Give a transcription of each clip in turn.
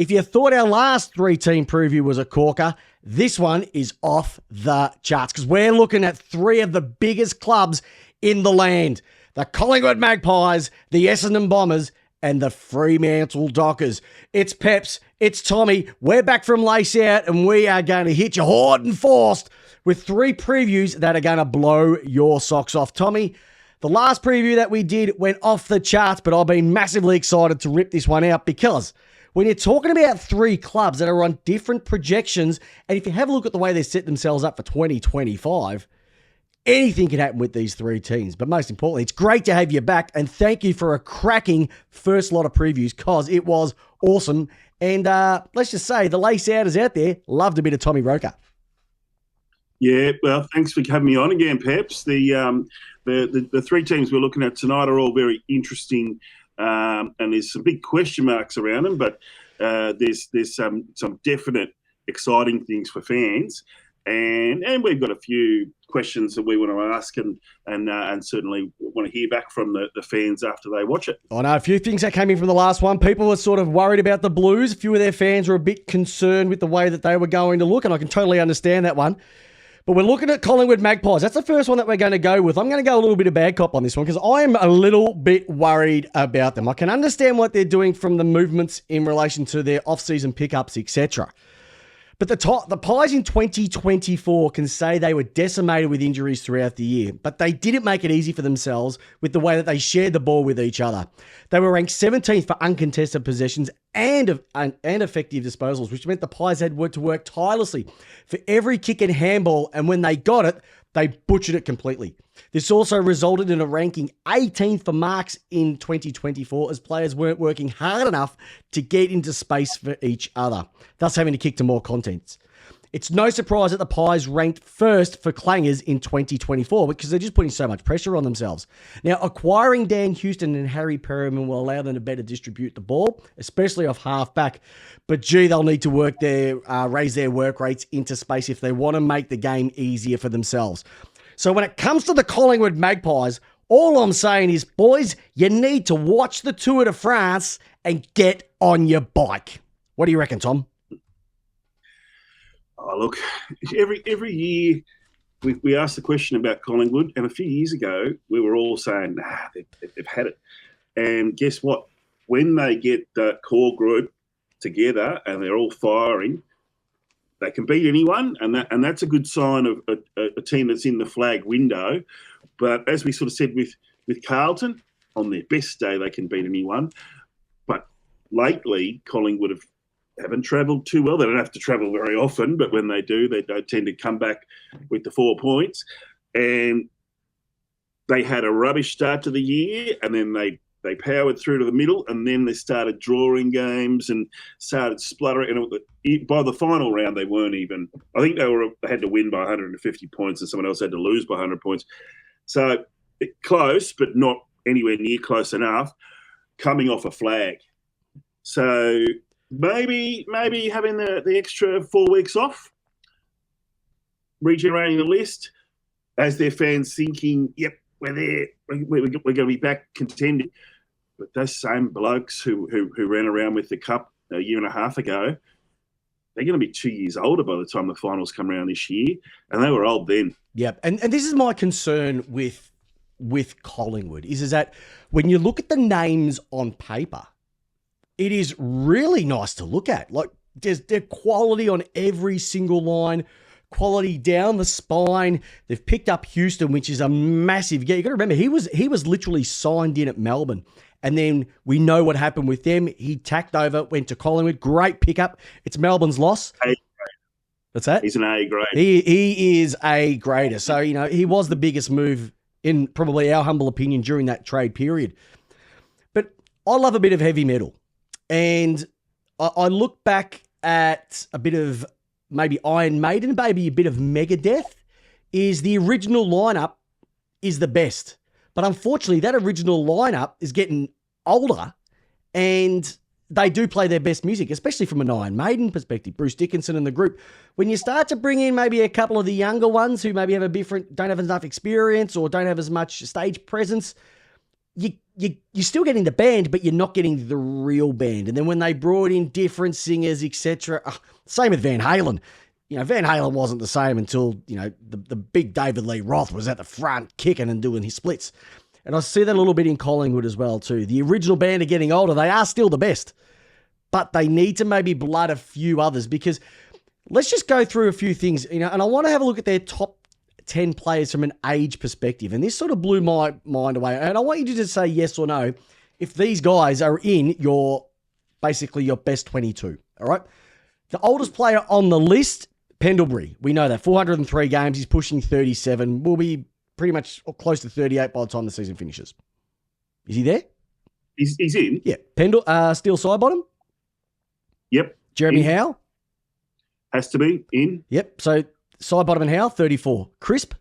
If you thought our last 3-team preview was a corker, this one is off the charts because we're looking at 3 of the biggest clubs in the land. The Collingwood Magpies, the Essendon Bombers, and the Fremantle Dockers. It's Peps, it's Tommy. We're back from lace out and we are going to hit you hard and fast with 3 previews that are going to blow your socks off. Tommy, the last preview that we did went off the charts, but I've been massively excited to rip this one out because when you're talking about 3 clubs that are on different projections, and if you have a look at the way they set themselves up for 2025, anything can happen with these 3 teams. But most importantly, it's great to have you back, and thank you for a cracking first lot of previews because it was awesome. And let's just say the lace-outers out there loved a bit of Tommy Roker. Yeah, well, thanks for having me on again, Peps. The 3 teams we're looking at tonight are all very interesting. And there's some big question marks around them, but there's some definite exciting things for fans, and we've got a few questions that we want to ask, and certainly want to hear back from the fans after they watch it. I know a few things that came in from the last one. People were sort of worried about the Blues. A few of their fans were a bit concerned with the way that they were going to look, and I can totally understand that one. But we're looking at Collingwood Magpies. That's the first one that we're going to go with. I'm going to go a little bit of bad cop on this one because I'm a little bit worried about them. I can understand what they're doing from the movements in relation to their off-season pickups, etc. But the Pies in 2024 can say they were decimated with injuries throughout the year, but they didn't make it easy for themselves with the way that they shared the ball with each other. They were ranked 17th for uncontested possessions and effective disposals, which meant the Pies had to work tirelessly for every kick and handball, and when they got it, they butchered it completely. This also resulted in a ranking 18th for marks in 2024 as players weren't working hard enough to get into space for each other, thus having to kick to more contents. It's no surprise that the Pies ranked first for clangers in 2024 because they're just putting so much pressure on themselves. Now, acquiring Dan Houston and Harry Perriman will allow them to better distribute the ball, especially off half-back. But gee, they'll need to raise their work rates into space if they want to make the game easier for themselves. So when it comes to the Collingwood Magpies, all I'm saying is, boys, you need to watch the Tour de France and get on your bike. What do you reckon, Tom? Oh, look, every year we ask the question about Collingwood, and a few years ago we were all saying, they've had it. And guess what? When they get the core group together and they're all firing, they can beat anyone, and that's a good sign of a team that's in the flag window. But as we sort of said with Carlton, on their best day they can beat anyone. But lately, Collingwood haven't travelled too well. They don't have to travel very often, but when they do, they don't tend to come back with the 4 points. And they had a rubbish start to the year, and then they powered through to the middle, and then they started drawing games and started spluttering. And by the final round, they weren't even. I think they had to win by 150 points, and someone else had to lose by 100 points. So close, but not anywhere near close enough. Coming off a flag, so maybe having the extra 4 weeks off, regenerating the list, as their fans thinking, yep, we're there, we're going to be back contending. But those same blokes who ran around with the cup a year and a half ago, they're going to be 2 years older by the time the finals come around this year, and they were old then. Yep, and this is my concern with Collingwood, is that when you look at the names on paper, it is really nice to look at. Like, there's quality on every single line, quality down the spine. They've picked up Houston, which is a massive get. You got to remember, he was literally signed in at Melbourne. And then we know what happened with them. He tacked over, went to Collingwood. Great pickup. It's Melbourne's loss. A grade. What's that? He's an A grade. He is a grader. So, he was the biggest move in probably our humble opinion during that trade period. But I love a bit of heavy metal. And I look back at a bit of maybe Iron Maiden, maybe a bit of Megadeth. Is the original lineup is the best. But unfortunately, that original lineup is getting older, and they do play their best music, especially from an Iron Maiden perspective, Bruce Dickinson and the group. When you start to bring in maybe a couple of the younger ones who maybe don't have enough experience or don't have as much stage presence, you you're still getting the band, but you're not getting the real band. And then when they brought in different singers, etc., same with Van Halen. Van Halen wasn't the same until, the big David Lee Roth was at the front kicking and doing his splits. And I see that a little bit in Collingwood as well too. The original band are getting older. They are still the best, but they need to maybe blood a few others, because let's just go through a few things, and I want to have a look at their top 10 players from an age perspective. And this sort of blew my mind away. And I want you to just say yes or no if these guys are in basically your best 22. All right. The oldest player on the list, Pendlebury. We know that 403 games. He's pushing 37. Will be pretty much close to 38 by the time the season finishes. Is he there? He's in. Yeah. Steel Sidebottom. Yep. Jeremy Howe. Has to be in. Yep. So Sidebottom and Howe, 34. Crisp?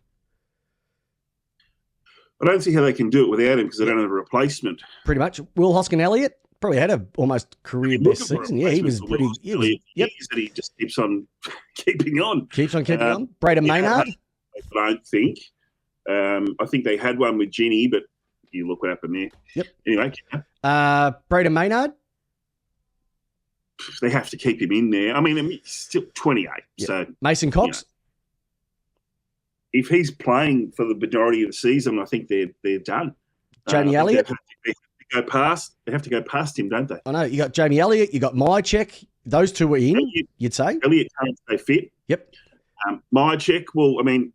I don't see how they can do it without him, because they don't have a replacement. Pretty much. Will Hoskin-Elliott probably had a almost career best season. Yeah, he was pretty. That he just keeps on keeping on. Keeps on keeping on. Braden Maynard? I don't think. I think they had one with Ginny, but you look what happened there. Yep. Anyway. Braden Maynard? They have to keep him in there. I mean, he's still 28. Yep. So Mason Cox? If he's playing for the majority of the season, I think they're done. Jamie Elliott? They have to go past him, don't they? I know. You got Jamie Elliott, you got Mycheck. Those two were in, you'd say? Elliott can't stay fit. Yep. Mycheck, well, I mean,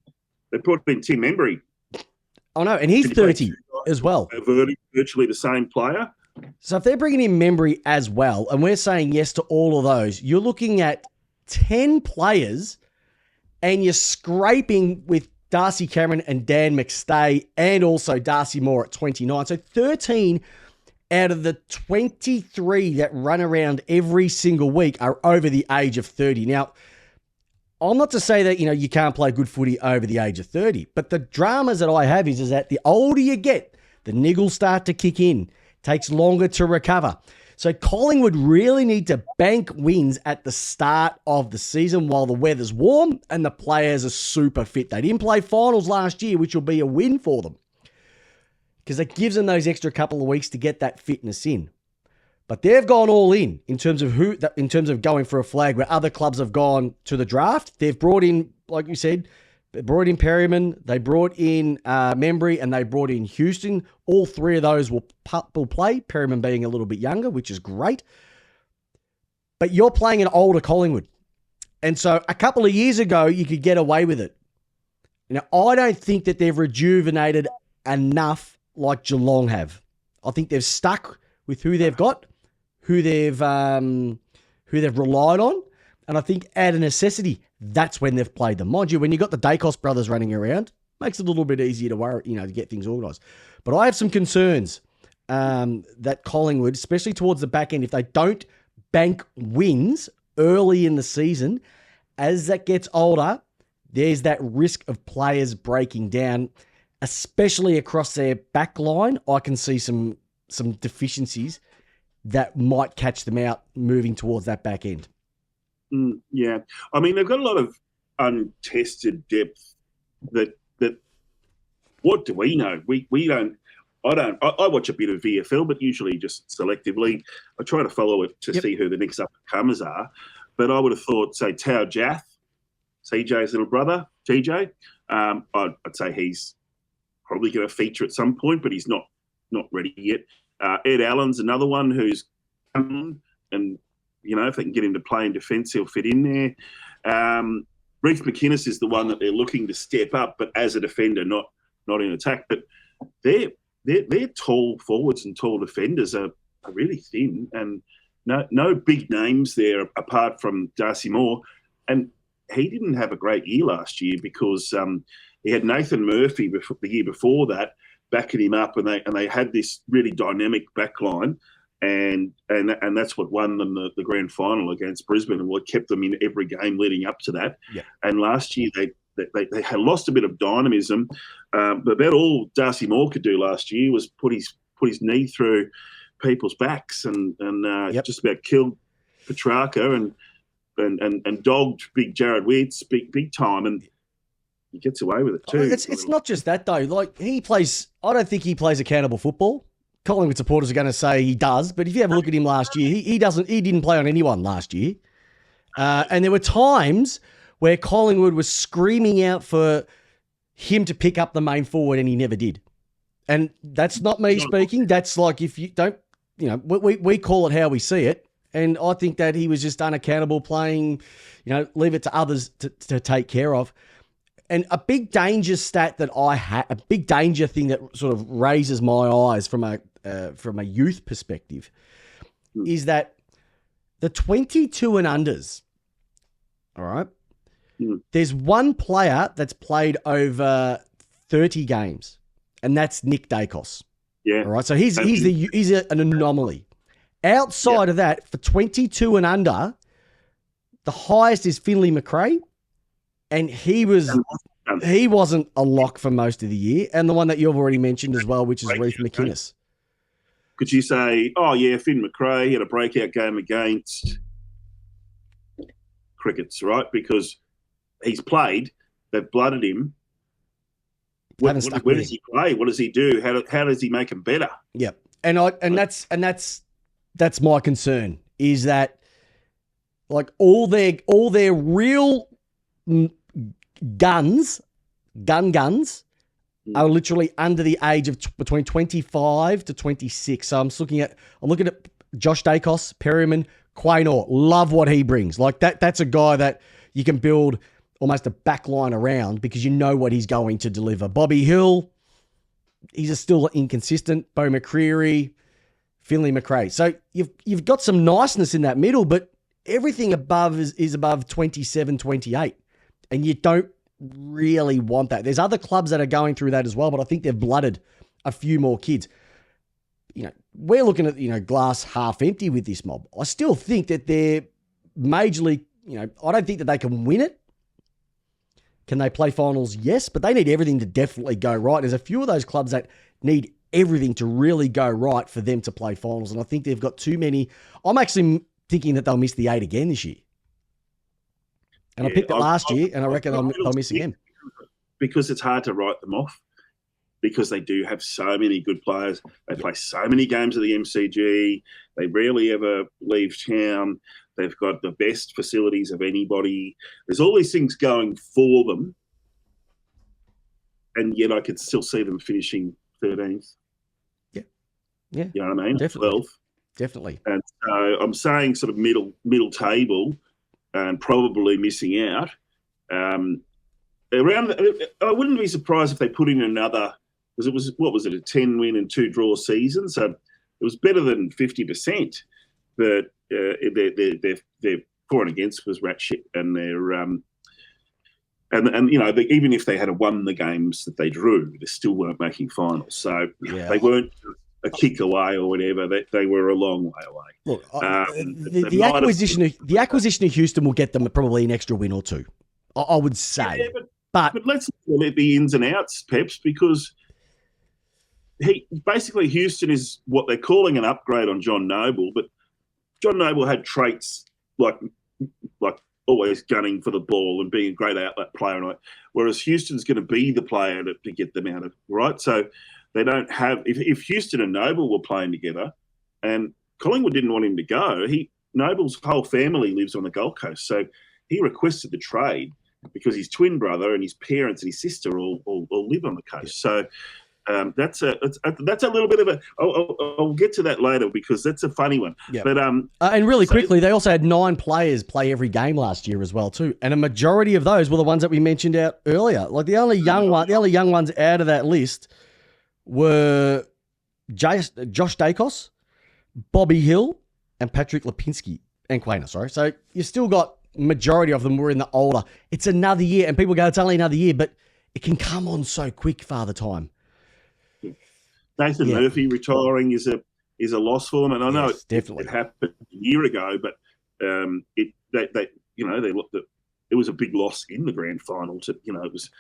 they put in Tim Embry. Oh, no, and he's 30 as well. Virtually the same player. So if they're bringing in Membry as well, and we're saying yes to all of those, you're looking at 10 players, and you're scraping with Darcy Cameron and Dan McStay, and also Darcy Moore at 29. So 13 out of the 23 that run around every single week are over the age of 30. Now, I'm not to say that, you can't play good footy over the age of 30, but the dramas that I have is that the older you get, the niggles start to kick in. Takes longer to recover. So Collingwood really need to bank wins at the start of the season while the weather's warm and the players are super fit. They didn't play finals last year, which will be a win for them, because it gives them those extra couple of weeks to get that fitness in. But they've gone all in terms of going for a flag, where other clubs have gone to the draft. They've brought in, like you said, they brought in Perryman, they brought in Membry, and they brought in Houston. All three of those will play, Perryman being a little bit younger, which is great. But you're playing an older Collingwood. And so a couple of years ago, you could get away with it. Now, I don't think that they've rejuvenated enough like Geelong have. I think they've stuck with who they've got, who they've relied on. And I think out of necessity, that's when they've played them. Mind you, when you've got the Dacos brothers running around, makes it a little bit easier to worry, to get things organised. But I have some concerns that Collingwood, especially towards the back end, if they don't bank wins early in the season, as that gets older, there's that risk of players breaking down, especially across their back line. I can see some deficiencies that might catch them out moving towards that back end. Yeah. I mean, they've got a lot of untested depth that what do we know? We don't. I watch a bit of VFL, but usually just selectively. I try to follow it to see who the next up-and-comers are. But I would have thought, say, Tao Jath, CJ's little brother, TJ, I'd say he's probably going to feature at some point, but he's not ready yet. Ed Allen's another one who's come, and if they can get him to play in defence, he'll fit in there. Reece McInnes is the one that they're looking to step up, but as a defender, not in attack. But their tall forwards and tall defenders are really thin, and no big names there apart from Darcy Moore. And he didn't have a great year last year because he had Nathan Murphy the year before that backing him up, and they had this really dynamic backline. And that's what won them the grand final against Brisbane, and what kept them in every game leading up to that. Yeah. And last year they had lost a bit of dynamism, but about all Darcy Moore could do last year was put his knee through people's backs and just about killed Petrarca and dogged big Jared Weirds big time, and he gets away with it too. It's not just that though. Like I don't think he plays accountable football. Collingwood supporters are going to say he does, but if you have a look at him last year, he didn't play on anyone last year. And there were times where Collingwood was screaming out for him to pick up the main forward, and he never did. And that's not me speaking. That's like, if you don't, we call it how we see it. And I think that he was just unaccountable playing, leave it to others to take care of. And a big danger stat that I had, a big danger thing that sort of raises my eyes from a youth perspective, is that the 22 and unders, all right, there's one player that's played over 30 games, and that's Nick Dacos. Yeah. All right, so he's an anomaly. Outside of that, for 22 and under, the highest is Finlay McRae, and he wasn't a lock for most of the year. And the one that you've already mentioned as well, which is Reece McInnes. Could you say, Finn McRae had a breakout game against Crickets, right? Because he's played, they've blooded him. Where does he play? What does he do? How does he make him better? Yeah, that's my concern, is that like all their real guns are literally under the age of between 25 to 26. So I'm looking at Josh Dacos, Perryman, Quaynor. Love what he brings. Like that's a guy that you can build almost a back line around because you know what he's going to deliver. Bobby Hill, he's still inconsistent. Bo McCreary, Finlay McRae. So you've got some niceness in that middle, but everything above is above 27, 28. And you don't really want that. There's other clubs that are going through that as well, but I think they've blooded a few more kids. We're looking at, glass half empty with this mob. I still think that they're majorly, I don't think that they can win it. Can they play finals? Yes, but they need everything to definitely go right. There's a few of those clubs that need everything to really go right for them to play finals, and I think they've got too many. I'm actually thinking that they'll miss the 8 again this year. And I picked it last year, and I reckon they'll miss again. Because it's hard to write them off, because they do have so many good players. They play so many games of the MCG. They rarely ever leave town. They've got the best facilities of anybody. There's all these things going for them, and yet I could still see them finishing 13th. Yeah. You know what I mean? Definitely. 12th. Definitely. And so I'm saying sort of middle table, and probably missing out. I wouldn't be surprised if they put in another, because it was, a 10-win and 2-draw season. So it was better than 50%. But their for and against was rat shit, and their even if they had won the games that they drew, they still weren't making finals. So they weren't a kick away or whatever. They were a long way away. Look, the acquisition of Houston will get them probably an extra win or two, I would say. Yeah, but let's look at the ins and outs, Peps, because Houston is what they're calling an upgrade on John Noble, but John Noble had traits like always gunning for the ball and being a great outlet player, whereas Houston's going to be the player to get them out of, right? So they don't have – if Houston and Noble were playing together and Collingwood didn't want him to go, Noble's whole family lives on the Gold Coast, so he requested the trade because his twin brother and his parents and his sister all live on the coast. So that's a little bit of a. I'll get to that later because that's a funny one. Yeah. But and really quickly, they also had 9 players play every game last year as well too, and a majority of those were the ones that we mentioned out earlier. Like the only young ones out of that list were Josh Dacos, Bobby Hill, and Patrick Lipinski and Quaynor. Sorry, so you've still got majority of them were in the older. It's another year, and people go, it's only another year, but it can come on so quick, Father Time. Nathan Murphy retiring is a loss for them, and I know definitely it happened a year ago, but they looked at it was a big loss in the grand final. It was.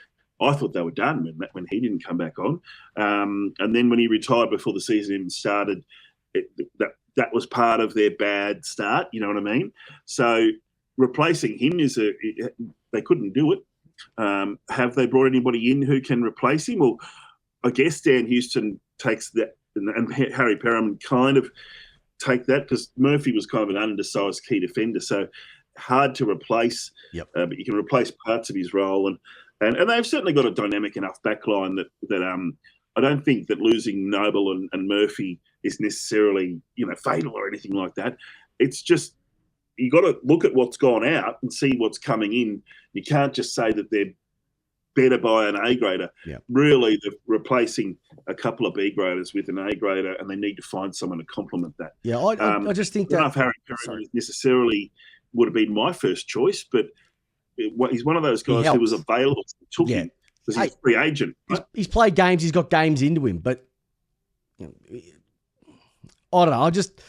I thought they were done when he didn't come back on, and then when he retired before the season even started, that was part of their bad start. You know what I mean? So replacing him they couldn't do it. Have they brought anybody in who can replace him? Well, I guess Dan Houston takes and Harry Perriman kind of take that, because Murphy was kind of an undersized key defender, so hard to replace. Yep. But you can replace parts of his role, and they've certainly got a dynamic enough backline that I don't think that losing Noble and Murphy is necessarily fatal or anything like that. It's just you got to look at what's gone out and see what's coming in. You can't just say that they're better by an A grader. Yep. Really, they're replacing a couple of B graders with an A grader, and they need to find someone to complement that. Yeah, I just think that Harry Perriman necessarily would have been my first choice, but he's one of those guys who was available, took him because he's a free agent. Right? He's played games, he's got games into him, but I don't know. I just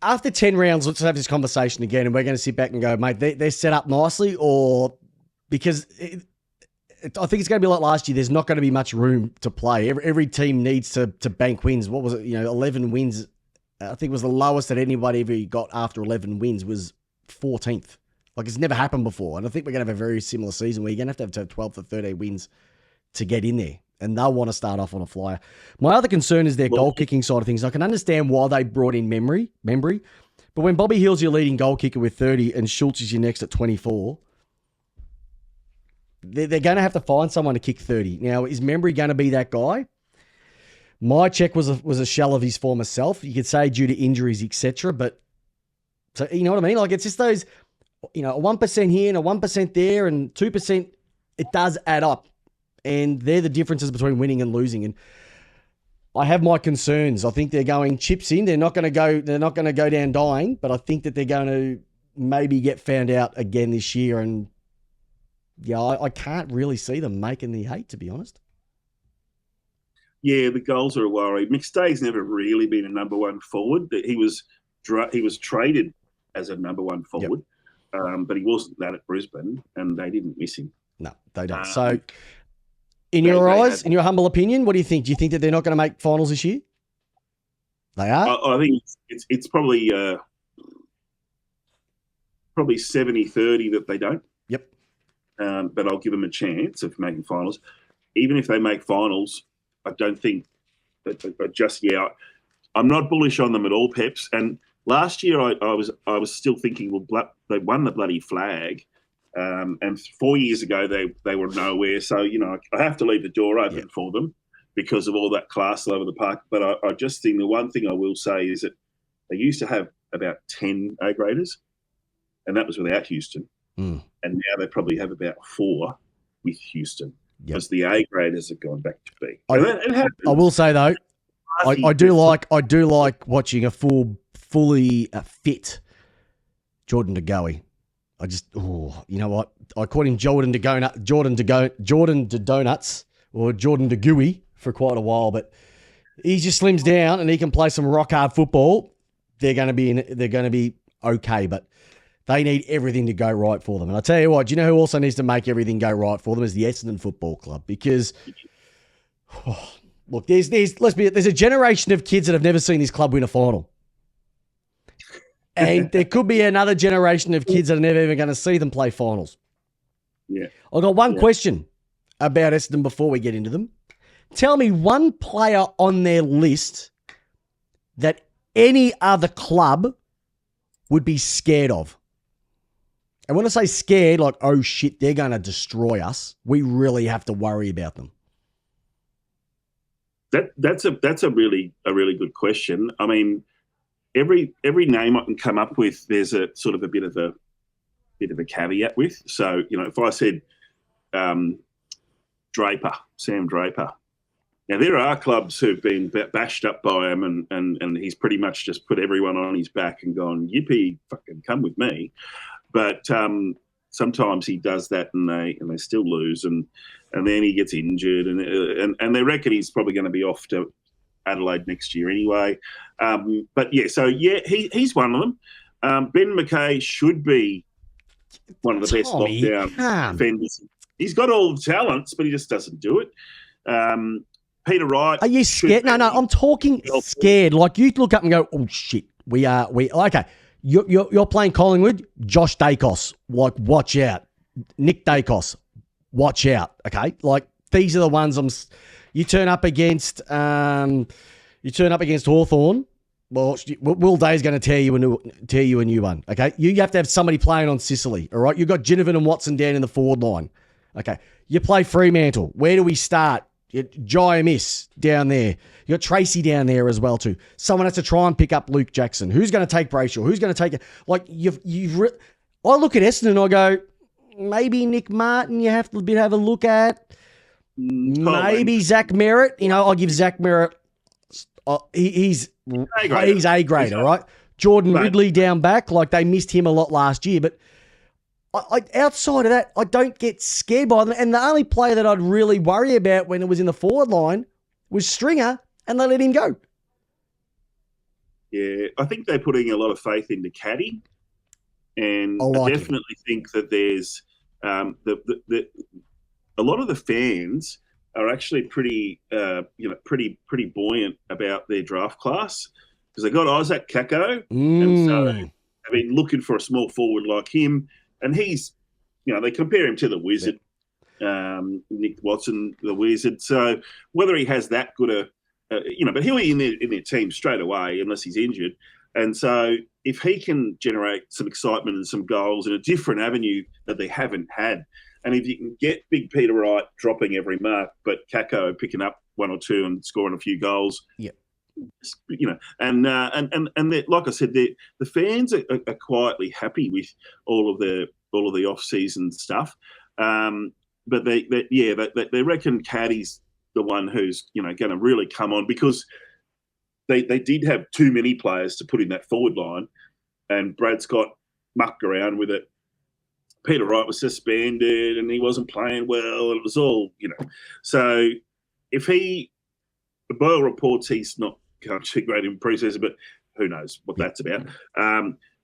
after 10 rounds, let's have this conversation again, and we're going to sit back and go, mate, they're set up nicely, or because I think it's going to be like last year. There's not going to be much room to play. Every team needs to bank wins. What was it? 11 wins. I think it was the lowest that anybody ever got after 11 wins was 14th. Like, it's never happened before. And I think we're going to have a very similar season where you're going to have 12 to 13 wins to get in there. And they'll want to start off on a flyer. My other concern is their goal-kicking side of things. I can understand why they brought in Membry. But when Bobby Hill's your leading goal kicker with 30 and Schultz is your next at 24, they're going to have to find someone to kick 30. Now, is Membry going to be that guy? My check was a shell of his former self. You could say due to injuries, etc. But so you know what I mean? Like, it's just those, a 1% here and a 1% there and 2%. It does add up, and they're the differences between winning and losing. And I have my concerns. I think they're going chips in. They're not going to go down dying. But I think that they're going to maybe get found out again this year. And yeah, I can't really see them making the 8, to be honest. Yeah, the goals are a worry. McStay's never really been a number one forward. He was traded as a number one forward, but he wasn't that at Brisbane, and they didn't miss him. No, they don't. So, in your eyes, in your humble opinion, what do you think? Do you think that they're not going to make finals this year? They are? I think it's probably 70-30 that they don't. Yep. But I'll give them a chance of making finals. Even if they make finals, I don't think that just yet. I'm not bullish on them at all, Peps. And last year I was still thinking, well, they won the bloody flag, and 4 years ago they were nowhere. So I have to leave the door open for them because of all that class all over the park. But I just think the one thing I will say is that they used to have about 10 A graders, and that was without Houston. And now they probably have about 4 with Houston. Because the A graders have gone back to B. I will say though, I do like watching a fully fit Jordan De Goey. You know what? I called him Jordan De Donuts or Jordan De Gooey for quite a while, but he just slims down and he can play some rock hard football. They're going to be okay, but they need everything to go right for them. And I tell you what, do you know who also needs to make everything go right for them is the Essendon Football Club, because look, there's a generation of kids that have never seen this club win a final. And there could be another generation of kids that are never even going to see them play finals. Yeah. I've got one question about Essendon before we get into them. Tell me one player on their list that any other club would be scared of. And when I say scared, like, oh shit, they're going to destroy us, we really have to worry about them. That's a really good question. I mean, every name I can come up with, there's a sort of a bit of a caveat with. So, if I said Sam Draper. Now, there are clubs who've been bashed up by him, and he's pretty much just put everyone on his back and gone, yippee, fucking come with me. But sometimes he does that, and they still lose, and then he gets injured, and they reckon he's probably going to be off to Adelaide next year anyway. He's one of them. Ben McKay should be one of the best lockdown defenders. He's got all the talents, but he just doesn't do it. Peter Wright. Are you scared? No, I'm talking scared. Like, you look up and go, oh shit, we okay. You're playing Collingwood, Josh Dacos, like, watch out. Nick Dacos, watch out, okay? Like, these are the ones You turn up against Hawthorn. Well, Will Day's going to tear you a new one. Okay, you have to have somebody playing on Sicily. All right, you've got Ginnivan and Watson down in the forward line. Okay, you play Fremantle. Where do we start? Jai Miss down there. You got Tracy down there as well too. Someone has to try and pick up Luke Jackson. Who's going to take Brayshaw? Who's going to take it? Like I look at Essendon and I go, maybe Nick Martin. You have to have a look at. Maybe Zach Merritt. I'll give Zach Merritt. He's A grade, all right. Jordan Ridley down back, like they missed him a lot last year, but outside of that, I don't get scared by them. And the only player that I'd really worry about when it was in the forward line was Stringer, and they let him go. Yeah, I think they're putting a lot of faith into Caddy, and I definitely think that there's a lot of the fans are actually pretty buoyant about their draft class because they got Isaac Kako, and so they've been looking for a small forward like him, and he's, they compare him to the Wizard, Nick Watson, the Wizard. So whether he has that good but he'll be in their team straight away unless he's injured, and so if he can generate some excitement and some goals in a different avenue that they haven't had. And if you can get Big Peter Wright dropping every mark, but Kako picking up one or two and scoring a few goals, and like I said, the fans are quietly happy with all of the off-season stuff, but they reckon Caddy's the one who's going to really come on because they did have too many players to put in that forward line, and Brad Scott mucked around with it. Peter Wright was suspended and he wasn't playing well. And it was all, So if Boyle reports he's not going to great in pre-season, but who knows what that's about.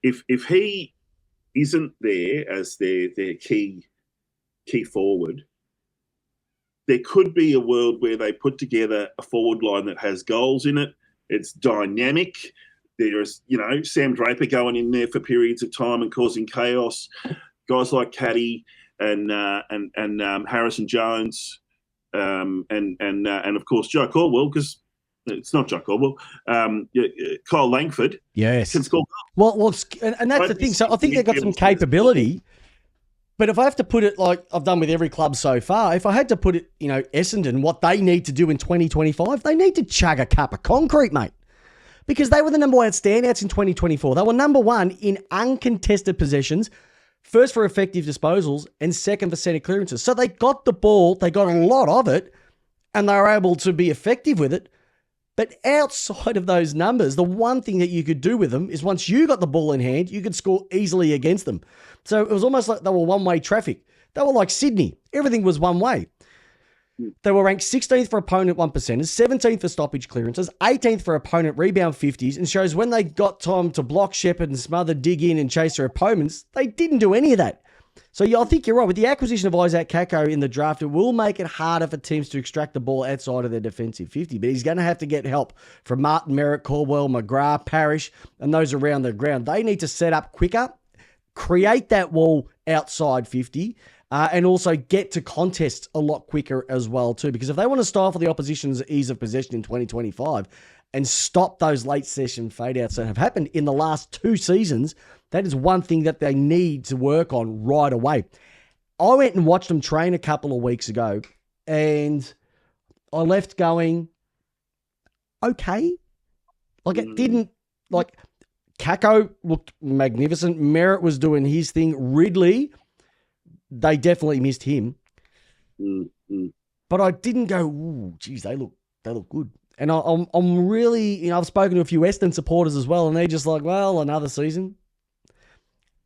If he isn't there as their key forward, there could be a world where they put together a forward line that has goals in it. It's dynamic. There's, Sam Draper going in there for periods of time and causing chaos. Guys like Caddy and Harrison Jones, and of course Joe Caldwell, because it's not Joe Caldwell. Kyle Langford, yes, can score. Well, and that's the thing. So I think they've got some capability. But if I have to put it like I've done with every club so far, if I had to put it, Essendon, what they need to do in 2025, they need to chug a cup of concrete, mate. Because they were the number one standouts in 2024. They were number one in uncontested possessions, first for effective disposals, and second for centre clearances. So they got the ball, they got a lot of it, and they were able to be effective with it. But outside of those numbers, the one thing that you could do with them is once you got the ball in hand, you could score easily against them. So it was almost like they were one-way traffic. They were like Sydney. Everything was one way. They were ranked 16th for opponent 1%, 17th for stoppage clearances, 18th for opponent rebound 50s, and shows when they got time to block, shepherd, and smother, dig in, and chase their opponents, they didn't do any of that. So I think you're right. With the acquisition of Isaac Kako in the draft, it will make it harder for teams to extract the ball outside of their defensive 50. But he's going to have to get help from Martin, Merritt, Caldwell, McGrath, Parrish, and those around the ground. They need to set up quicker, create that wall outside 50, and also get to contests a lot quicker as well too. Because if they want to stifle the opposition's ease of possession in 2025 and stop those late session fadeouts that have happened in the last 2 seasons, that is one thing that they need to work on right away. I went and watched them train a couple of weeks ago, and I left going, okay. Like it didn't, like Kako looked magnificent. Merritt was doing his thing. Ridley, they definitely missed him. But I didn't go, ooh, geez, they look good. And I'm really, I've spoken to a few Essendon supporters as well, and they're just like, well, another season.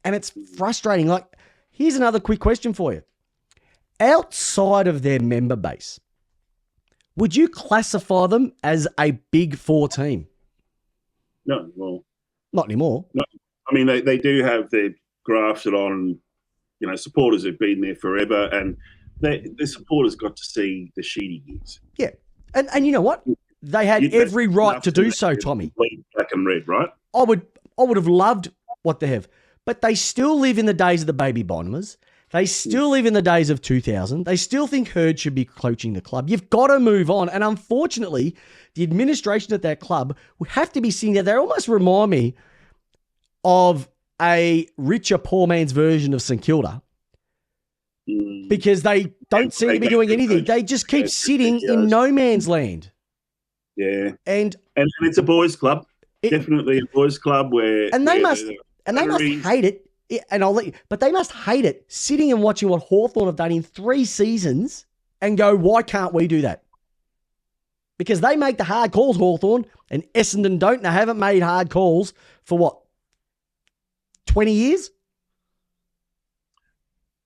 And it's frustrating. Like, here's another quick question for you. Outside of their member base, would you classify them as a Big Four team? No, well, not anymore. No, I mean they do have their grafted on, supporters who've been there forever, and the supporters got to see the Sheedy years. Yeah, and you know what? They had every right to do so, Tommy. Black and red, right? I would have loved what they have. But they still live in the days of the baby Bombers. They still live in the days of 2000. They still think Hurd should be coaching the club. You've got to move on. And unfortunately, the administration at that club will have to be seen there. They almost remind me of a richer poor man's version of St Kilda, because they don't seem to be doing anything. They just keep sitting in no man's land. Yeah. And it's a boys' club. Definitely a boys' club where... And they must hate it. And I'll let you, but they must hate it sitting and watching what Hawthorn have done in 3 seasons and go, why can't we do that? Because they make the hard calls, Hawthorn, and Essendon don't. And they haven't made hard calls for what, 20 years?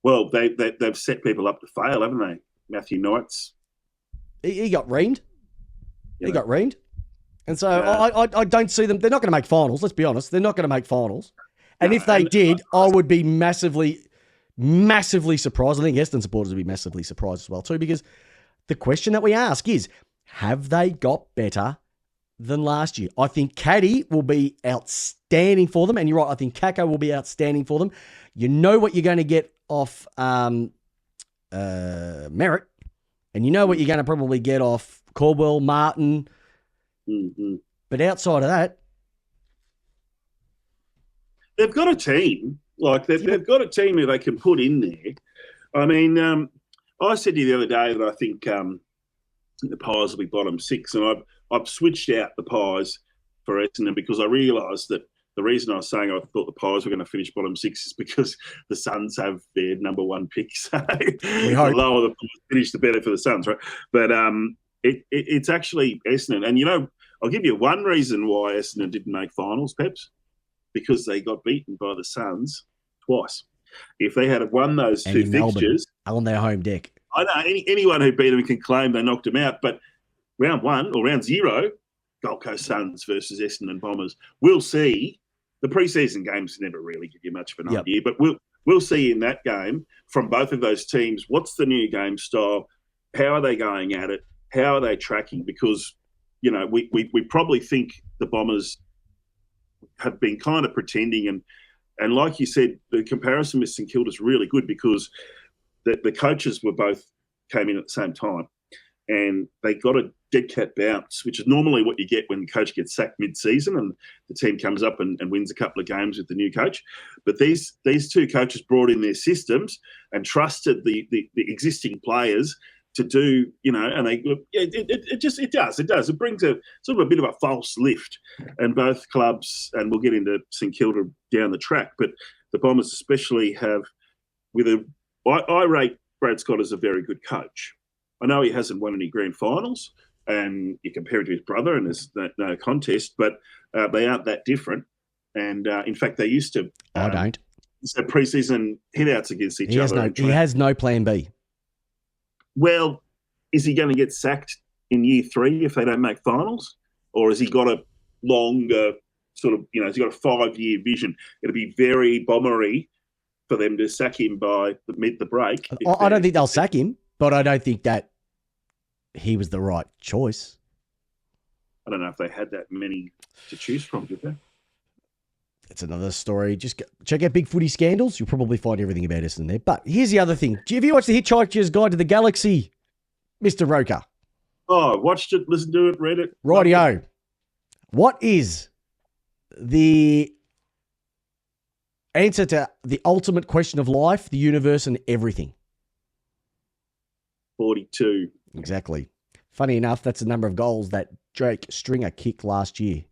Well, they've set people up to fail, haven't they? Matthew Knights. He got reamed. He got reamed. And so I don't see them. They're not going to make finals, let's be honest. They're not going to make finals. And if they did, I would be massively, massively surprised. I think Essendon supporters would be massively surprised as well too, because the question that we ask is, have they got better than last year? I think Caddy will be outstanding for them. And you're right, I think Kako will be outstanding for them. You know what you're going to get off Merritt, and you know what you're going to probably get off Caldwell, Martin. Mm-hmm. But outside of that, they've got a team. Like, they've got a team who they can put in there. I mean, I said to you the other day that I think the Pies will be bottom 6, and I've switched out the Pies for Essendon because I realised that the reason I was saying I thought the Pies were going to finish bottom 6 is because the Suns have their number 1 pick. So the lower the Pies finish, the better for the Suns, right? But it's actually Essendon. And, you know, I'll give you one reason why Essendon didn't make finals, Peps. Because they got beaten by the Suns twice. If they had won those two fixtures... on their home deck. I know, anyone who beat them can claim they knocked them out, but round 1 or round 0, Gold Coast Suns versus Essendon Bombers. We'll see. The preseason games never really give you much of an idea, but we'll see in that game from both of those teams, what's the new game style, how are they going at it, how are they tracking? Because, you know, we probably think the Bombers have been kind of pretending, and like you said, the comparison with St Kilda is really good because the coaches came in at the same time, and they got a dead cat bounce, which is normally what you get when the coach gets sacked mid-season and the team comes up and wins a couple of games with the new coach. But these two coaches brought in their systems and trusted the existing players to do, you know, and it does. It brings a sort of a bit of a false lift, and both clubs, and we'll get into St Kilda down the track, but the Bombers especially have, I rate Brad Scott as a very good coach. I know he hasn't won any grand finals, and you compare it to his brother, and there's no contest, but they aren't that different. And in fact, they used to. I don't. So preseason hitouts against each other. He has no plan B. Well, is he going to get sacked in year 3 if they don't make finals? Or has he got a longer sort of, you know, has he got a 5-year vision? It'll be very bombery for them to sack him by the break. I don't think they'll sack him, but I don't think that he was the right choice. I don't know if they had that many to choose from, did they? It's another story. Just check out Big Footy Scandals. You'll probably find everything about us in there. But here's the other thing. Have you watched the Hitchhiker's Guide to the Galaxy, Mr. Roker? Oh, I watched it, listened to it, read it. Rightio. What is the answer to the ultimate question of life, the universe, and everything? 42. Exactly. Funny enough, that's the number of goals that Drake Stringer kicked last year.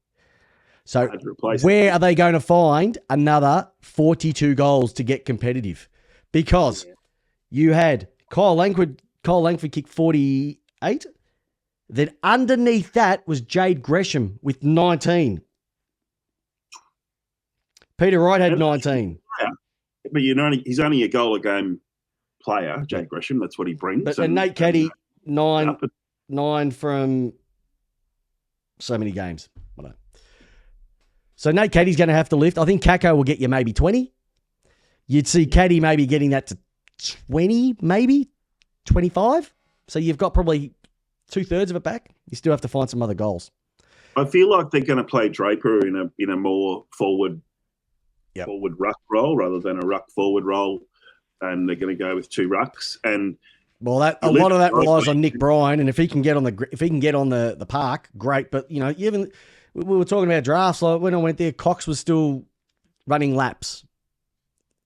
So where are they going to find another 42 goals to get competitive? Because you had Kyle Langford kicked 48. Then underneath that was Jade Gresham with 19. Peter Wright had 19. But he's only a goal a game player, Jade Gresham. That's what he brings. And Nate Caddy, 9 from so many games. I don't know. So Nate Caddy's going to have to lift. I think Kako will get you maybe 20. You'd see Caddy maybe getting that to 20, maybe 25. So you've got probably 2/3 of it back. You still have to find some other goals. I feel like they're going to play Draper in a more forward ruck role rather than a ruck forward role and they're going to go with 2 rucks. And well, a lot of that relies on Nick Bryan, and if he can get on the park, great. But we were talking about drafts. Like when I went there, Cox was still running laps.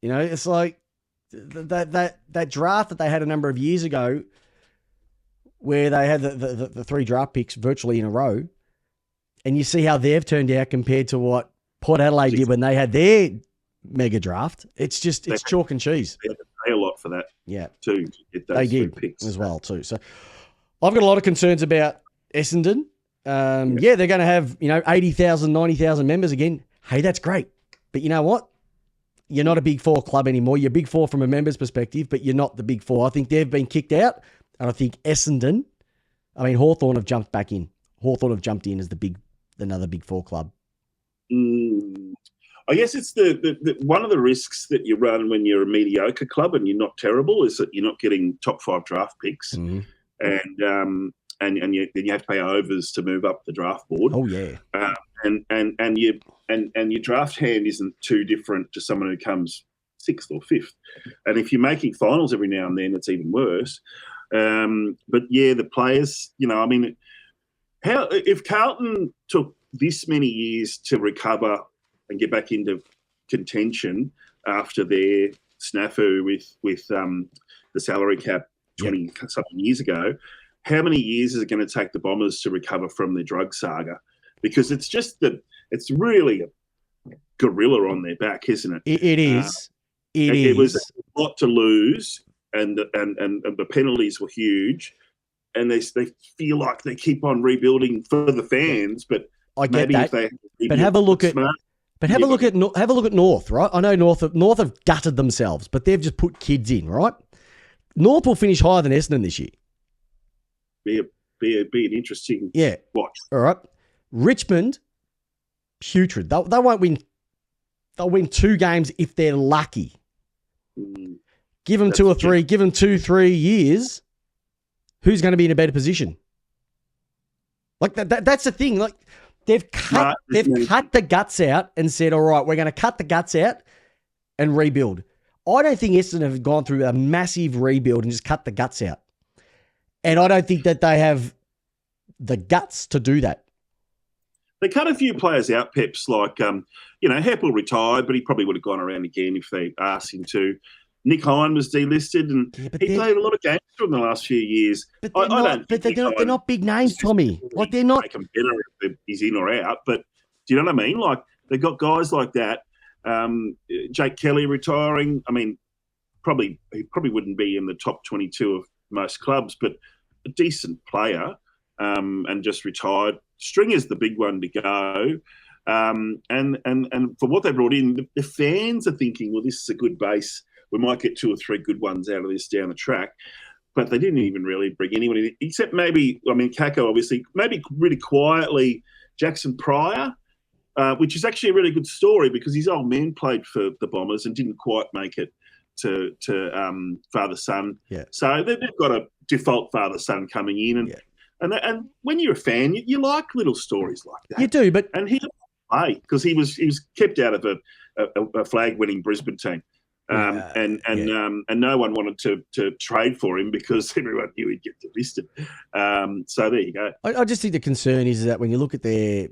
It's like that draft that they had a number of years ago, where they had the 3 draft picks virtually in a row, and you see how they've turned out compared to what Port Adelaide did when they had their mega draft. It's chalk and cheese. They had to pay a lot for that, too. To get those they did picks as well too. So I've got a lot of concerns about Essendon. They're going to have 80,000, 90,000 members again. Hey, that's great, but you know what? You're not a Big Four club anymore. You're Big Four from a member's perspective, but you're not the Big Four. I think they've been kicked out, and I think Hawthorn have jumped back in. Hawthorn have jumped in as another Big Four club. I guess it's the one of the risks that you run when you're a mediocre club and you're not terrible is that you're not getting top 5 draft picks, and you have to pay overs to move up the draft board. Oh yeah, and your draft hand isn't too different to someone who comes 6th or 5th, and if you're making finals every now and then, it's even worse. But yeah, the players, if Carlton took this many years to recover and get back into contention after their snafu with the salary cap 20-something years ago, how many years is it going to take the Bombers to recover from their drug saga? Because it's really a gorilla on their back, isn't it? It is. It was a lot to lose, and the penalties were huge, and they feel like they keep on rebuilding for the fans, but I get maybe that. If they but have a look at North, right? I know North have gutted themselves, but they've just put kids in, right? North will finish higher than Essendon this year. Be an interesting watch. All right. Richmond, putrid. They won't win. They'll win 2 games if they're lucky. Give them 2 or 3. Give them 2-3 years. Who's going to be in a better position? Like that's the thing. Like they've cut the guts out and said, all right, we're going to cut the guts out and rebuild. I don't think Essendon have gone through a massive rebuild and just cut the guts out. And I don't think that they have the guts to do that. They cut a few players out, Peps, like, Heppel retired, but he probably would have gone around again if they asked him to. Nick Hine was delisted, and he played a lot of games for them the last few years. But they're not big names, Tommy. Like, they're not. Make them better if he's in or out, but do you know what I mean? Like, they've got guys like that. Jake Kelly retiring. I mean, he probably wouldn't be in the top 22 of most clubs, but a decent player, and just retired. Stringer's the big one to go. And for what they brought in, the fans are thinking, well, this is a good base. We might get 2 or 3 good ones out of this down the track. But they didn't even really bring anyone in, except maybe, Kako, obviously, maybe really quietly, Jackson Pryor, which is actually a really good story because his old man played for the Bombers and didn't quite make it to father-son. Yeah. So they've got a default father-son coming in. And when you're a fan, you like little stories like that. You do, but... And he didn't play because he was kept out of a flag-winning Brisbane team. And no one wanted to trade for him because everyone knew he'd get delisted. So there you go. I just think the concern is that when you look at their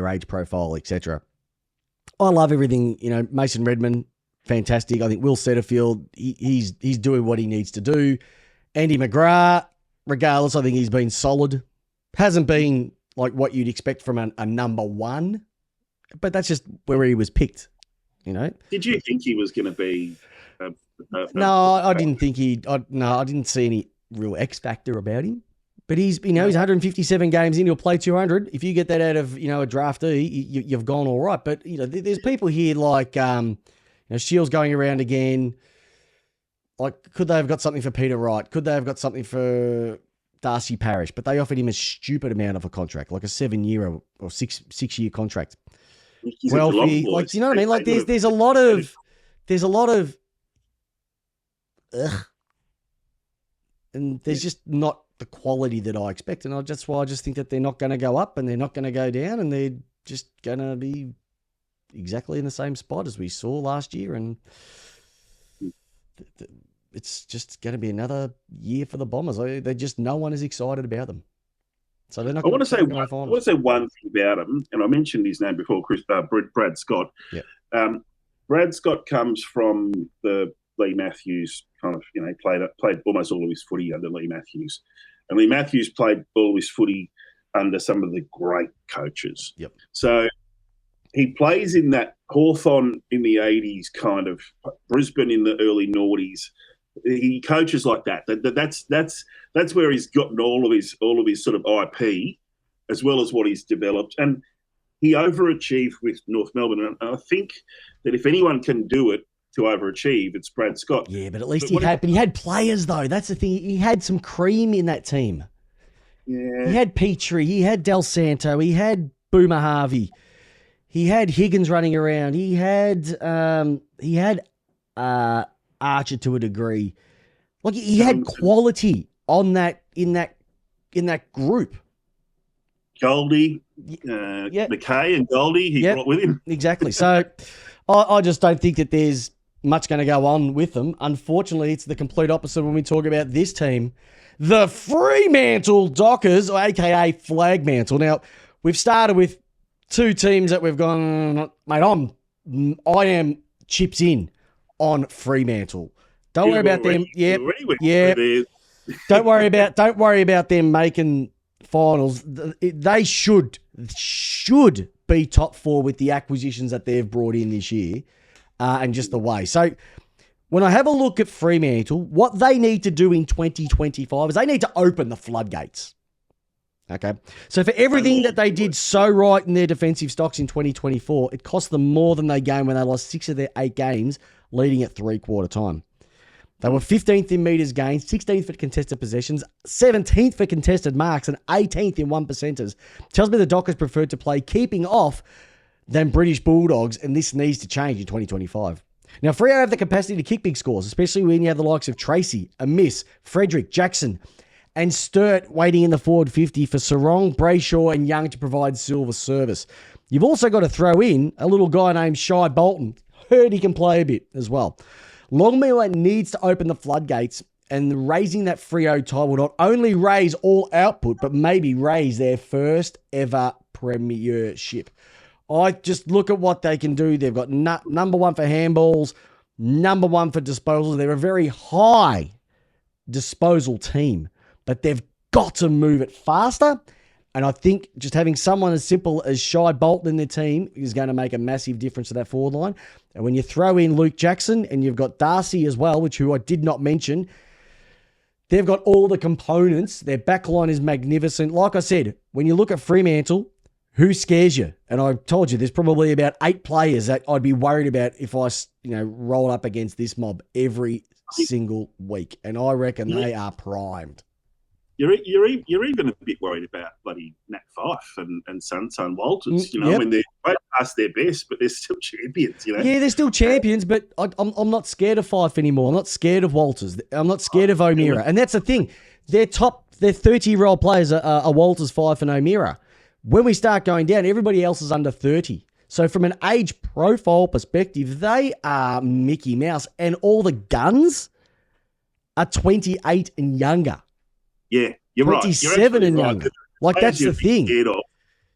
age profile, etc. I love everything. Mason Redman, fantastic. I think Will Setterfield, he's doing what he needs to do. Andy McGrath, regardless, I think he's been solid. Hasn't been like what you'd expect from a number 1, but that's just where he was picked. Did you think he was going to be? No, I didn't think I didn't see any real X factor about him. But he's 157 games in. He'll play 200. If you get that out of a draftee, you've gone all right. But there's people here like Shields going around again. Like, could they have got something for Peter Wright? Could they have got something for Darcy Parish? But they offered him a stupid amount of a contract, like a 7-year or 6-year contract. You know what I mean? Like, there's a lot of, and there's just not the quality that I expect, and that's why I just think that they're not going to go up and they're not going to go down, and they're just going to be exactly in the same spot as we saw last year, and it's just going to be another year for the Bombers. They just, no one is excited about them. So they're not. I want to say one thing about him, and I mentioned his name before, Brad Scott. Yeah. Brad Scott comes from the Lee Matthews kind of, played almost all of his footy under Lee Matthews, and Lee Matthews played all of his footy under some of the great coaches. Yep. So he plays in that Hawthorn in the 80s, kind of Brisbane in the early noughties. He coaches like that. That's where he's gotten all of his sort of IP, as well as what he's developed. And he overachieved with North Melbourne. And I think that if anyone can do it to overachieve, it's Brad Scott. Yeah, but at least he had players though. That's the thing. He had some cream in that team. Yeah. He had Petrie. He had Del Santo. He had Boomer Harvey. He had Higgins running around. He had Archer to a degree. Like he had quality on that in that group. Goldie, McKay and Goldie, he brought with him. Exactly. So I just don't think that there's much going to go on with them. Unfortunately, it's the complete opposite when we talk about this team, the Fremantle Dockers, or AKA Flagmantle. Now, we've started with two teams that we've gone, mate, I am chips in on Fremantle. Don't worry about them. Don't worry about them making finals. They should be top four with the acquisitions that they've brought in this year, and just the way. So when I have a look at Fremantle, what they need to do in 2025 is they need to open the floodgates. Okay. So for everything that they did so right in their defensive stocks in 2024, it cost them more than they gained when they lost 6 of their 8 games leading at three-quarter time. They were 15th in metres gained, 16th for contested possessions, 17th for contested marks, and 18th in 1%ers. Tells me the Dockers preferred to play keeping off than British Bulldogs, and this needs to change in 2025. Now, Freo have the capacity to kick big scores, especially when you have the likes of Tracy, Amiss, Frederick, Jackson, and Sturt waiting in the forward 50 for Sarong, Brayshaw, and Young to provide silver service. You've also got to throw in a little guy named Shai Bolton. Heard he can play a bit as well. Longmire needs to open the floodgates, and raising that Freo tie will not only raise all output, but maybe raise their first ever premiership. I just look at what they can do. They've got number 1 for handballs, number 1 for disposals. They're a very high disposal team, but they've got to move it faster. And I think just having someone as simple as Shai Bolton in their team is going to make a massive difference to that forward line. And when you throw in Luke Jackson and you've got Darcy as well, who I did not mention, they've got all the components. Their back line is magnificent. Like I said, when you look at Fremantle, who scares you? And I told you there's probably about 8 players that I'd be worried about if I roll up against this mob every single week. And I reckon they are primed. You're even a bit worried about bloody Nat Fyfe and Son Walters, when they're both past their best, but they're still champions, Yeah, they're still champions, but I'm not scared of Fyfe anymore. I'm not scared of Walters. I'm not scared of O'Meara. And that's the thing. Their 30-year-old players are Walters, Fyfe, and O'Meara. When we start going down, everybody else is under 30. So from an age profile perspective, they are Mickey Mouse. And all the guns are 28 and younger. Yeah, you're 27 and younger. Like, that's the thing.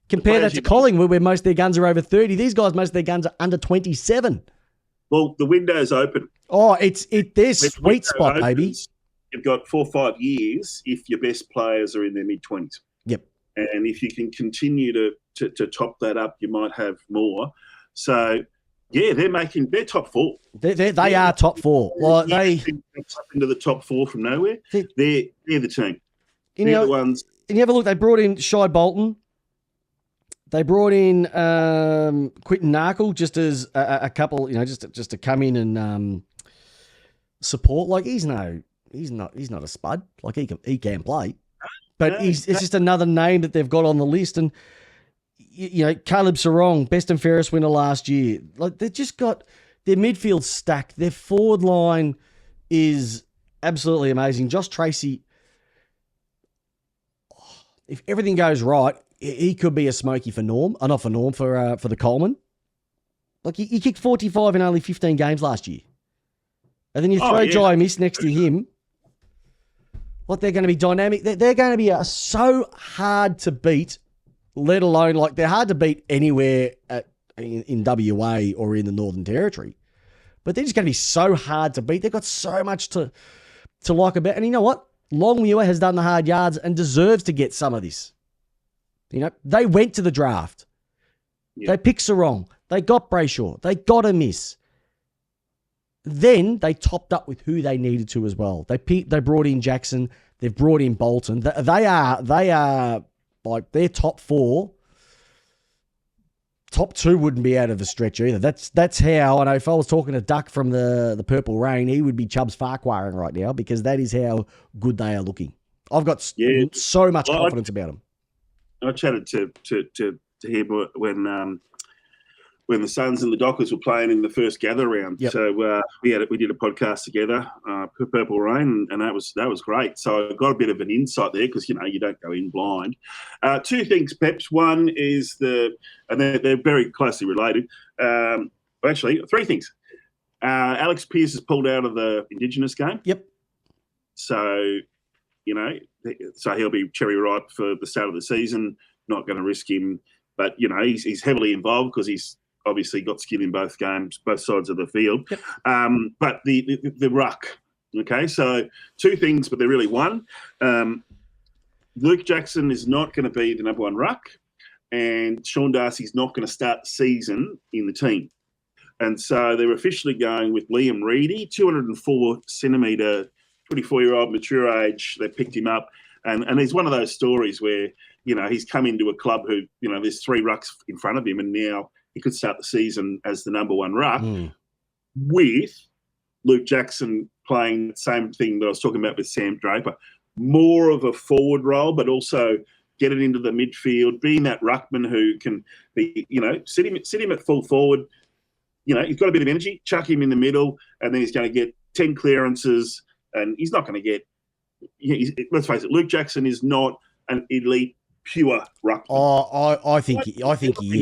Compare that to Collingwood, where most of their guns are over 30. These guys, most of their guns are under 27. Well, the window's open. Oh, there's sweet spot, baby. You've got 4 or 5 years if your best players are in their mid-20s. Yep. And if you can continue to top that up, you might have more. So, yeah, they're top 4. They are top 4. Like they up into the top 4 from nowhere. They're the team. They're the ones. And you have a look. They brought in Shai Bolton. They brought in Quinton Narkle just as a couple, just to come in and support. Like he's not a spud. Like he can play, but it's just another name that they've got on the list. And Caleb Sarong, best and fairest winner last year. Like they've just got their midfield stacked. Their forward line is absolutely amazing. Josh Tracy, if everything goes right, he could be a smoky for Norm. Not for Norm, for the Coleman. Like he kicked 45 in only 15 games last year. And then you throw Jai Miss next to him. What, they're going to be dynamic. They're going to be so hard to beat, let alone, like, they're hard to beat anywhere in WA or in the Northern Territory. But they're just going to be so hard to beat. They've got so much to like about. And you know what? Longmuir has done the hard yards and deserves to get some of this. You know, they went to the draft. Yeah. They picked Sarong. They got Brayshaw. They got a miss. Then they topped up with who they needed to as well. They brought in Jackson. They've brought in Bolton. They are like, their top four. Top two wouldn't be out of the stretch either. That's how, and if I was talking to Duck from the Purple Rain, he would be Chubbs Farquharing right now, because that is how good they are looking. I've got so much confidence about them. I chatted to him when the Suns and the Dockers were playing in the first gather round. Yep. So we did a podcast together, Purple Rain, and that was great. So I got a bit of an insight there, because, you know, you don't go in blind. Two things, Peps. One is and they're very closely related. Actually, three things. Alex Pearce has pulled out of the Indigenous game. Yep. So, you know, so he'll be cherry ripe for the start of the season. Not going to risk him, but, you know, he's heavily involved because he's obviously got skill in both games, both sides of the field. Yep. But the ruck, okay? So two things, but they're really one. Luke Jackson is not going to be the number one ruck, and Sean Darcy's not going to start the season in the team. And so they're officially going with Liam Reedy, 204 centimetre, 24-year-old, mature age. They picked him up. And he's one of those stories where, you know, he's come into a club who, you know, there's three rucks in front of him, and now he could start the season as the number one ruck, with Luke Jackson playing the same thing that I was talking about with Sam Draper. More of a forward role, but also get it into the midfield, being that ruckman who can be, you know, sit him at full forward. You know, he's got a bit of energy, chuck him in the middle, and then he's going to get 10 clearances, and he's not going to get, let's face it, Luke Jackson is not an elite pure ruckman. Oh, I think he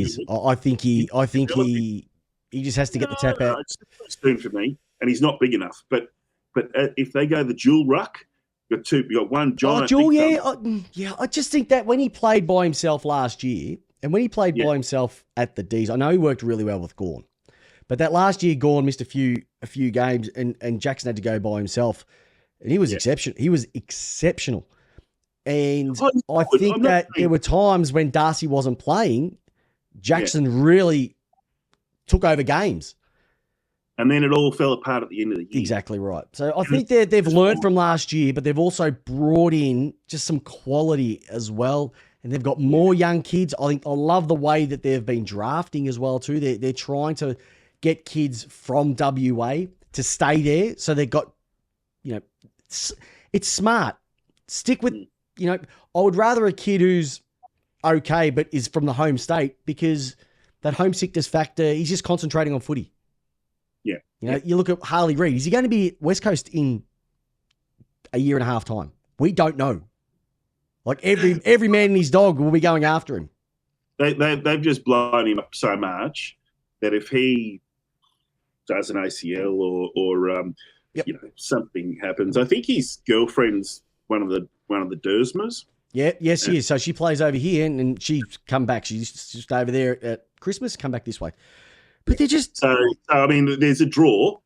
is. I think he just has to get the tap out. It's soon for me, and he's not big enough. But if they go the dual ruck, you got one giant. I just think that when he played by himself last year, and when he played by himself at the D's, I know he worked really well with Gawn, but that last year Gawn missed a few games, and Jackson had to go by himself, and he was exceptional. He was exceptional. And I think that there were times when Darcy wasn't playing, Jackson really took over games. And then it all fell apart at the end of the year. Exactly right. So I think they've learned from last year, but they've also brought in just some quality as well. And they've got more young kids. I love the way that they've been drafting as well too. They're trying to get kids from WA to stay there. So they've got, you know, it's smart. Stick with... You know, I would rather a kid who's okay but is from the home state, because that homesickness factor, he's just concentrating on footy. Yeah. You know, you look at Harley Reid. Is he going to be at West Coast in a year and a half time? We don't know. Like every man and his dog will be going after him. They've just blown him up so much that if he does an ACL or you know, something happens, I think his girlfriend's one of the Dersmers. Yeah, yes, she is. So she plays over here, and she's come back. She's just over there at Christmas, come back this way. But they're just... So I mean, there's a draw,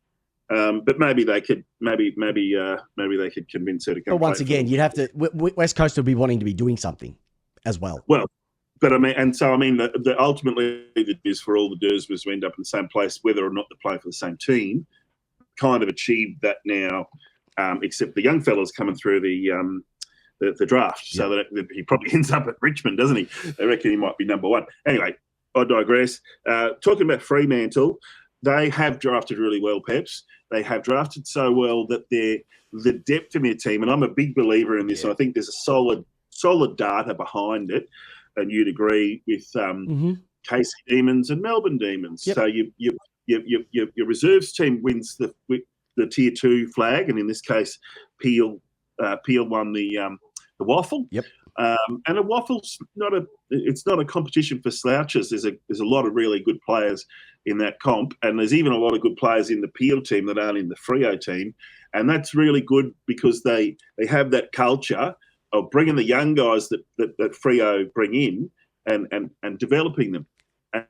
but maybe they could maybe they could convince her to come. But once again, you'd have to... West Coast would be wanting to be doing something as well. Well, but I mean, the ultimately the is for all the Dersmers to end up in the same place, whether or not they play for the same team, kind of achieved that now, except the young fellas coming through the draft, so that he probably ends up at Richmond, doesn't he? They reckon he might be number one. Anyway, I digress. Talking about Fremantle, they have drafted really well, Peps. They have drafted so well that the depth in their team, and I'm a big believer in this, and I think there's a solid data behind it, and you'd agree with KC Demons and Melbourne Demons. Yep. So your reserves team wins the Tier 2 flag, and in this case, Peel won the waffle. Yep. And a waffle's it's not a competition for slouches. There's a lot of really good players in that comp, and there's even a lot of good players in the Peel team that aren't in the Freo team, and that's really good because they have that culture of bringing the young guys that Freo bring in and developing them.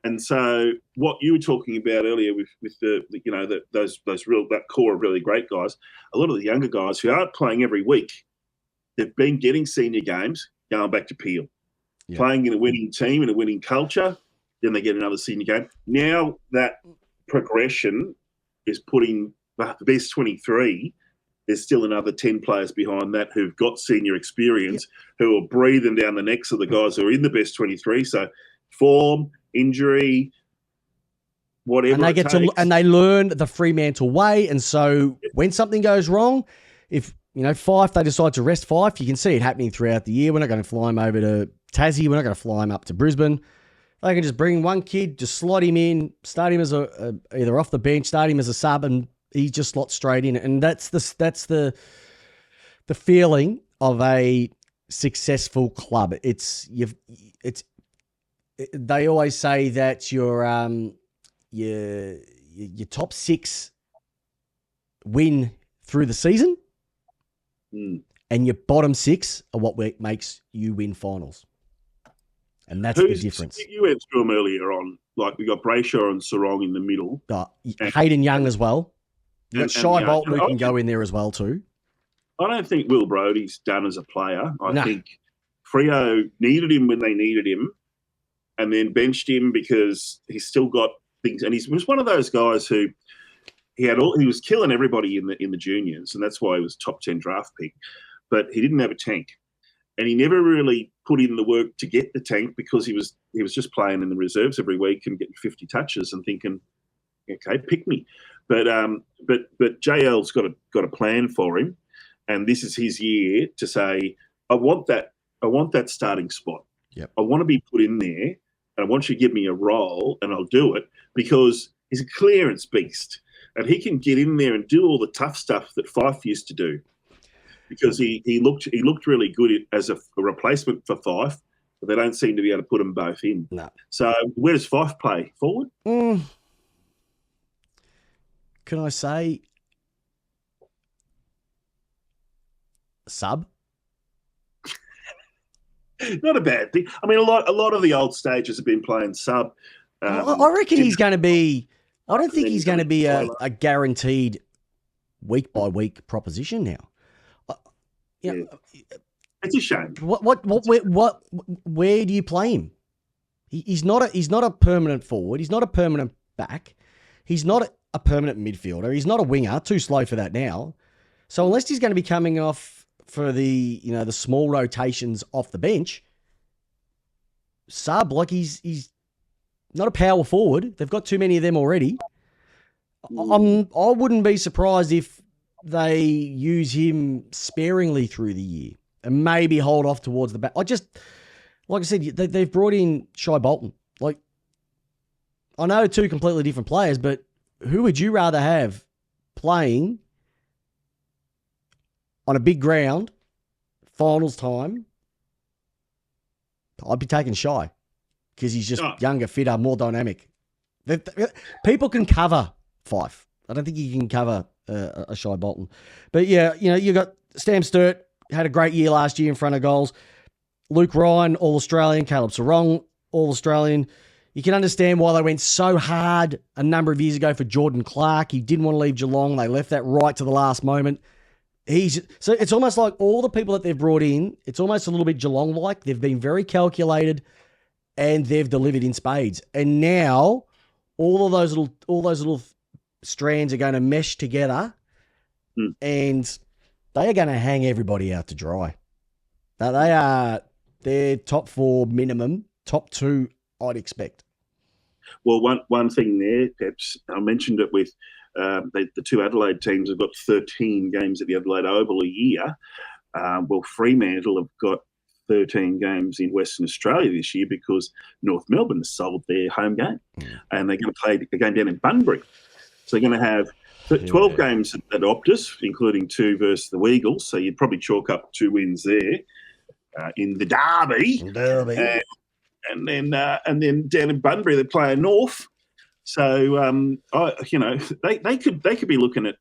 And so what you were talking about earlier with that core of really great guys, a lot of the younger guys who aren't playing every week, they've been getting senior games, going back to Peel, playing in a winning team, in a winning culture, then they get another senior game. Now that progression is putting the best 23, there's still another 10 players behind that who've got senior experience, who are breathing down the necks of the guys who are in the best 23. So form, injury, whatever. And they learn the Fremantle way. And so when something goes wrong, if Fife, they decide to rest Fife, you can see it happening throughout the year. We're not going to fly him over to Tassie. We're not going to fly him up to Brisbane. They can just bring one kid, just slot him in, start him as either off the bench, start him as a sub, and he just slots straight in. And that's the feeling of a successful club. They always say that your top six win through the season, and your bottom six are what makes you win finals. And that's the difference. You went through them earlier on. Like, we got Brayshaw and Sarong in the middle. Hayden Young as well. You got Shai Bolton who can go in there as well too. I don't think Will Brodie's done as a player. I think Freo needed him when they needed him, and then benched him because he's still got things. And he was one of those guys who he was killing everybody in the juniors, and that's why he was top 10 draft pick. But he didn't have a tank, and he never really put in the work to get the tank because he was just playing in the reserves every week and getting 50 touches and thinking, okay, pick me. But JL's got a plan for him, and this is his year to say, I want that starting spot. Yep. I want to be put in there, and I want you to give me a role, and I'll do it because he's a clearance beast, and he can get in there and do all the tough stuff that Fife used to do. Because he looked really good as a replacement for Fife, but they don't seem to be able to put them both in. No. So where does Fife play? Forward? Can I say sub? Not a bad thing. I mean, a lot of the old stages have been playing sub. I reckon he's going to be. I don't think he's going to be a guaranteed week by week proposition now. It's a shame. Where do you play him? He's not a permanent forward. He's not a permanent back. He's not a permanent midfielder. He's not a winger. Too slow for that now. So unless he's going to be coming off for the small rotations off the bench, sub, like he's not a power forward. They've got too many of them already. I wouldn't be surprised if they use him sparingly through the year and maybe hold off towards the back. Like I said, they've brought in Shai Bolton. Like, I know two completely different players, but who would you rather have playing on a big ground, finals time? I'd be taking Shai because he's just younger, fitter, more dynamic. People can cover Fife. I don't think you can cover a Shai Bolton. But yeah, you got Stam Sturt, had a great year last year in front of goals. Luke Ryan, All-Australian. Caleb Sarong, All-Australian. You can understand why they went so hard a number of years ago for Jordan Clark. He didn't want to leave Geelong. They left that right to the last moment. So it's almost like all the people that they've brought in, it's almost a little bit Geelong-like. They've been very calculated and they've delivered in spades. And now all those little strands are going to mesh together and they are going to hang everybody out to dry. Now they're top 4 minimum, top 2 I'd expect. Well, one thing there, Peps, I mentioned it with the two Adelaide teams have got 13 games at the Adelaide Oval a year. Well, Fremantle have got 13 games in Western Australia this year because North Melbourne has sold their home game. And they're going to play a game down in Bunbury. So they're going to have 12 games at Optus, including 2 versus the Weagles. So you'd probably chalk up 2 wins there. in the Derby. And then down in Bunbury they're playing North. So they could be looking at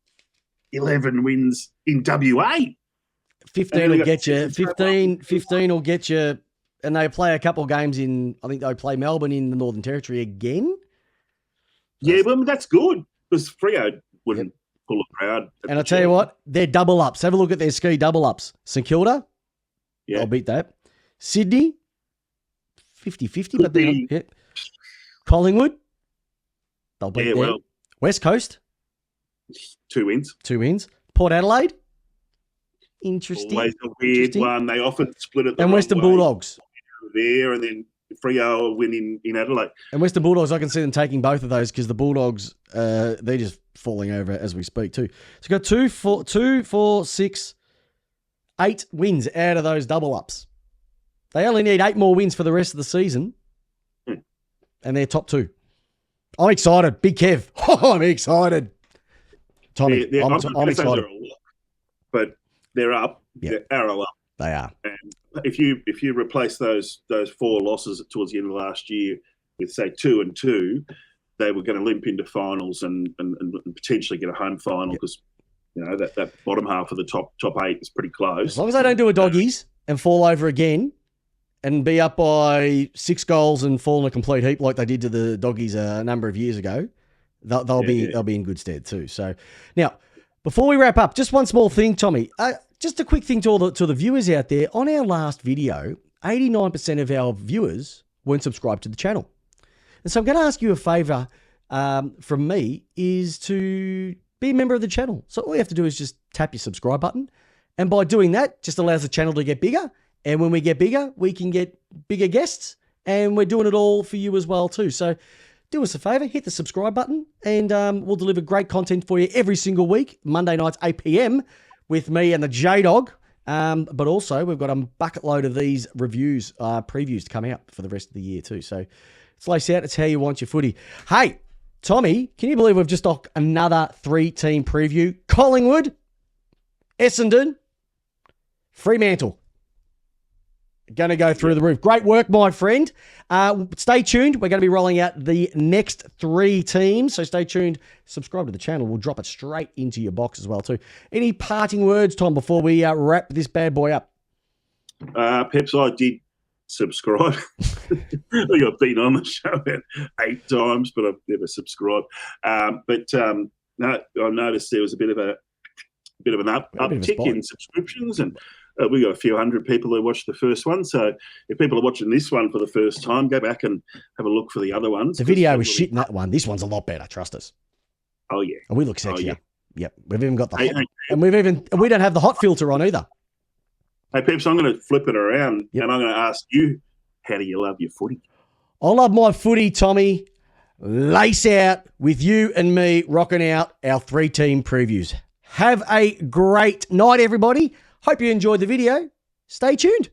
11 wins in WA. 15 will get you. 15 will get you. And they play a couple of games in, I think they play Melbourne in the Northern Territory again. Yeah, well, that's good because Freo wouldn't pull a crowd. And I'll tell you what, they're double ups. Have a look at their ski double ups. St Kilda, I'll beat that. Sydney, 50-50. But they're Collingwood, they'll beat them. Well, West Coast, 2 wins. 2 wins. Port Adelaide, interesting. Always a weird one. They often split it. And Western Bulldogs. There, and then Freo win in Adelaide. And Western Bulldogs, I can see them taking both of those because the Bulldogs, they're just falling over as we speak too. So got 2, 4, 6, 8 wins out of those double ups. They only need 8 more wins for the rest of the season, and they're top 2. I'm excited. Big Kev. I'm excited. Tommy, I'm excited. But they're up. They're arrow up. They are. And if you replace those 4 losses towards the end of last year with, say, 2 and 2, they were going to limp into finals and potentially get a home final because that bottom half of the top 8 is pretty close. As long as they don't do a doggies and fall over again and be up by 6 goals and fall in a complete heap like they did to the doggies a number of years ago, they'll be in good stead too. So now, before we wrap up, just one small thing, Tommy. Just a quick thing to the viewers out there. On our last video, 89% of our viewers weren't subscribed to the channel. And so I'm going to ask you a favour from me is to be a member of the channel. So all you have to do is just tap your subscribe button. And by doing that, just allows the channel to get bigger. And when we get bigger, we can get bigger guests. And we're doing it all for you as well too. So do us a favour, hit the subscribe button, and we'll deliver great content for you every single week, Monday nights, 8 p.m, with me and the J-Dog. But also, we've got a bucket load of these reviews, previews to come out for the rest of the year too. So it's lace out. It's how you want your footy. Hey, Tommy, can you believe we've just got another 3-team preview? Collingwood, Essendon, Fremantle. Going to go through the roof. Great work, my friend. Stay tuned. We're going to be rolling out the next 3 teams. So stay tuned. Subscribe to the channel. We'll drop it straight into your box as well too. Any parting words, Tom, before we wrap this bad boy up? Peps, I did subscribe. I think I've been on the show about 8 times, but I've never subscribed. No, I noticed there was a bit of an uptick in subscriptions, and we got a few hundred people who watched the first one. So if people are watching this one for the first time, go back and have a look for the other ones. The video was shit in that one. This one's a lot better. Trust us. Oh yeah, and we look sexier. Yep, we've even got the hot, and we don't have the hot filter on either. Hey Peps, I'm going to flip it around, and I'm going to ask you, how do you love your footy? I love my footy, Tommy. Lace out with you and me rocking out our 3-team previews. Have a great night, everybody. Hope you enjoyed the video. Stay tuned.